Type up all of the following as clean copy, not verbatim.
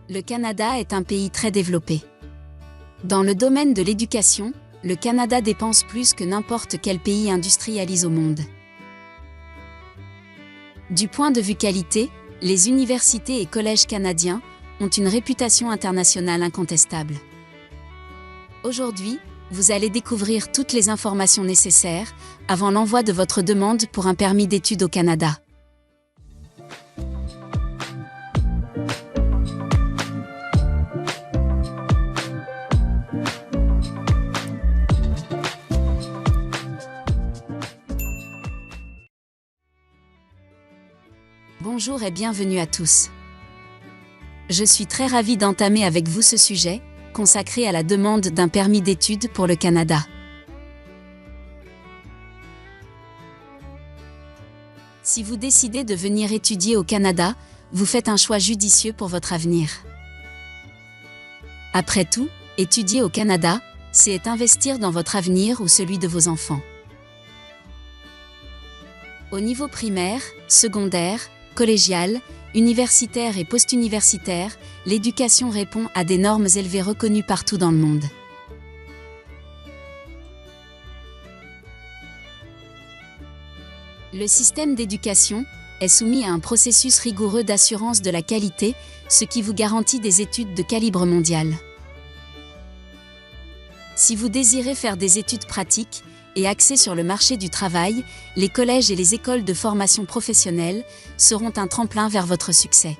Le Canada est un pays très développé. Dans le domaine de l'éducation, le Canada dépense plus que n'importe quel pays industrialisé au monde. Du point de vue qualité, les universités et collèges canadiens ont une réputation internationale incontestable. Aujourd'hui, vous allez découvrir toutes les informations nécessaires avant l'envoi de votre demande pour un permis d'études au Canada. Bonjour et bienvenue à tous. Je suis très ravie d'entamer avec vous ce sujet, consacré à la demande d'un permis d'études pour le Canada. Si vous décidez de venir étudier au Canada, vous faites un choix judicieux pour votre avenir. Après tout, étudier au Canada, c'est investir dans votre avenir ou celui de vos enfants. Au niveau primaire, secondaire, collégial, universitaire et post-universitaire, l'éducation répond à des normes élevées reconnues partout dans le monde. Le système d'éducation est soumis à un processus rigoureux d'assurance de la qualité, ce qui vous garantit des études de calibre mondial. Si vous désirez faire des études pratiques et axées sur le marché du travail, les collèges et les écoles de formation professionnelle seront un tremplin vers votre succès.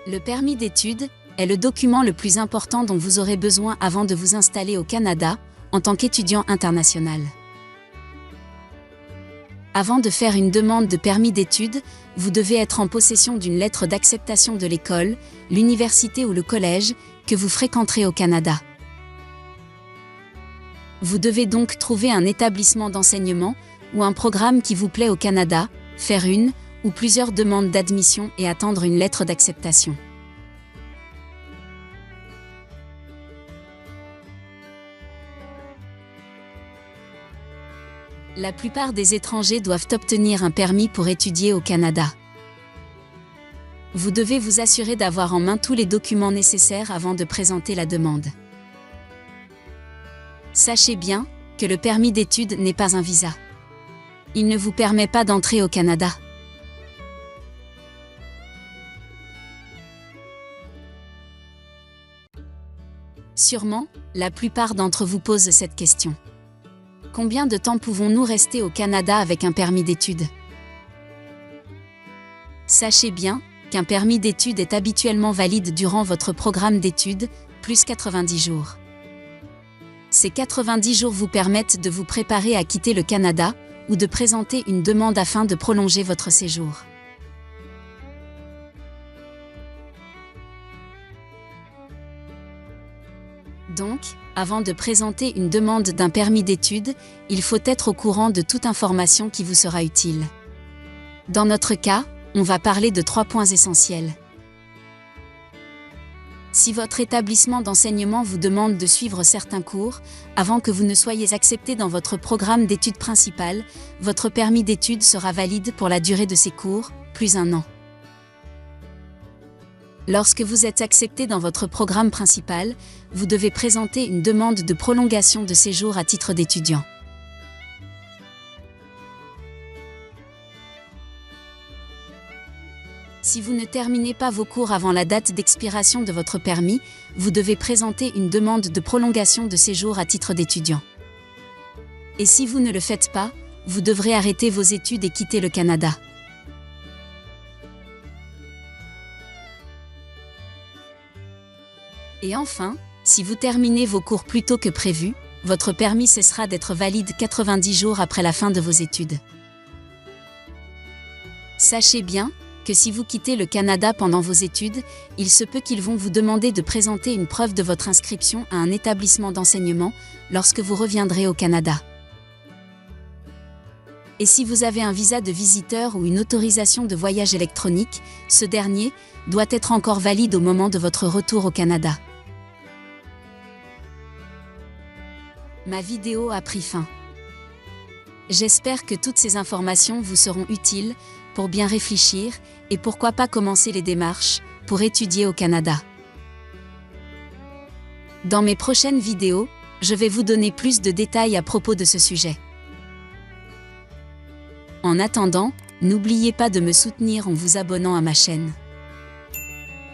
Le permis d'études est le document le plus important dont vous aurez besoin avant de vous installer au Canada en tant qu'étudiant international. Avant de faire une demande de permis d'études, vous devez être en possession d'une lettre d'acceptation de l'école, l'université ou le collège que vous fréquenterez au Canada. Vous devez donc trouver un établissement d'enseignement ou un programme qui vous plaît au Canada, faire une ou plusieurs demandes d'admission et attendre une lettre d'acceptation. La plupart des étrangers doivent obtenir un permis pour étudier au Canada. Vous devez vous assurer d'avoir en main tous les documents nécessaires avant de présenter la demande. Sachez bien que le permis d'études n'est pas un visa. Il ne vous permet pas d'entrer au Canada. Sûrement, la plupart d'entre vous posent cette question. Combien de temps pouvons-nous rester au Canada avec un permis d'études ? Sachez bien qu'un permis d'études est habituellement valide durant votre programme d'études, plus 90 jours. Ces 90 jours vous permettent de vous préparer à quitter le Canada ou de présenter une demande afin de prolonger votre séjour. Donc, avant de présenter une demande d'un permis d'études, il faut être au courant de toute information qui vous sera utile. Dans notre cas, on va parler de 3 points essentiels. Si votre établissement d'enseignement vous demande de suivre certains cours, avant que vous ne soyez accepté dans votre programme d'études principal, votre permis d'études sera valide pour la durée de ces cours, plus 1 an. Lorsque vous êtes accepté dans votre programme principal, vous devez présenter une demande de prolongation de séjour à titre d'étudiant. Si vous ne terminez pas vos cours avant la date d'expiration de votre permis, vous devez présenter une demande de prolongation de séjour à titre d'étudiant. Et si vous ne le faites pas, vous devrez arrêter vos études et quitter le Canada. Et enfin, si vous terminez vos cours plus tôt que prévu, votre permis cessera d'être valide 90 jours après la fin de vos études. Sachez bien que si vous quittez le Canada pendant vos études, il se peut qu'ils vont vous demander de présenter une preuve de votre inscription à un établissement d'enseignement lorsque vous reviendrez au Canada. Et si vous avez un visa de visiteur ou une autorisation de voyage électronique, ce dernier doit être encore valide au moment de votre retour au Canada. Ma vidéo a pris fin. J'espère que toutes ces informations vous seront utiles pour bien réfléchir et pourquoi pas commencer les démarches pour étudier au Canada. Dans mes prochaines vidéos, je vais vous donner plus de détails à propos de ce sujet. En attendant, n'oubliez pas de me soutenir en vous abonnant à ma chaîne.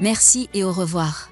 Merci et au revoir.